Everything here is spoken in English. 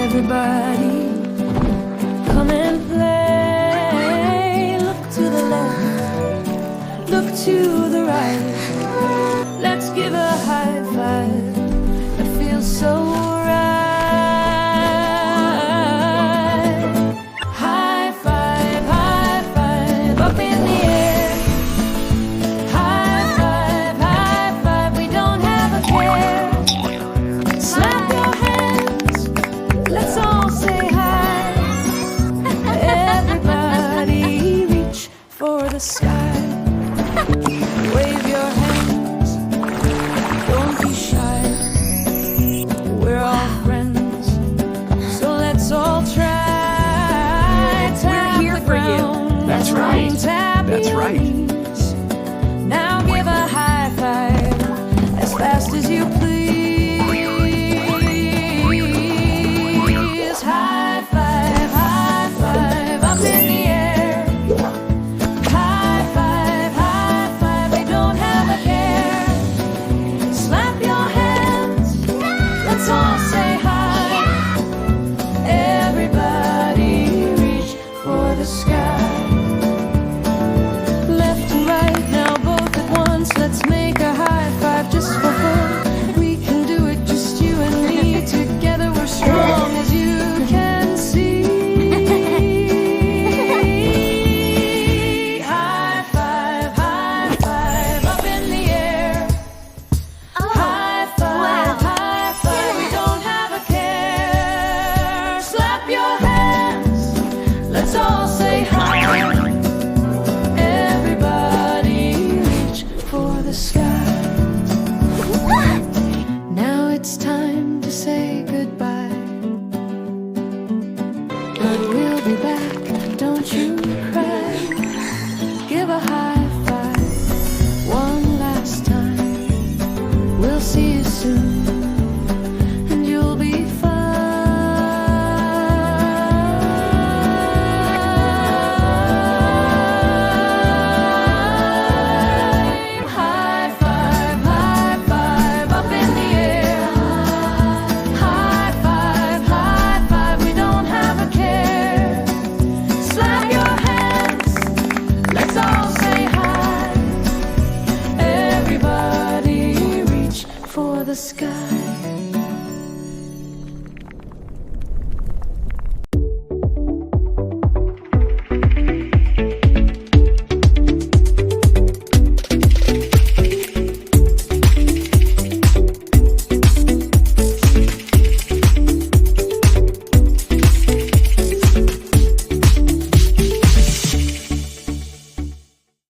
Everybody, come and play. Look to the left, look to the right. Let's give a high five. It feels so right. High five, up in the air. High five, we don't have a care. Slap your hands, let's all say hi. Everybody reach for the sky. Wave your hands, don't be shy. We're all friends, so let's all try. Tap We're here the for you. ground, That's right. tap That's your right. knees. Now give a high five as fast as you please. High five, up in the air. High five, we don't have a care. Slap your hands, let's all say hi. Everybody reach for the sky. Left and right, now both at once. Let's make a high five just for fun. We can do it, just you and me. Together we're strong, as you can see. High five, up in the air. High five, we don't have a care. Slap your hands, let's all say hi. Everybody reach for the sky. Now it's time to say goodbye. But we'll be back, don't you cry. Give a high five one last time. We'll see you soon, and you'll be fine. High five, up in the air. High five, we don't have a care. Slap your hands, let's all say hi. Everybody reach for the sky.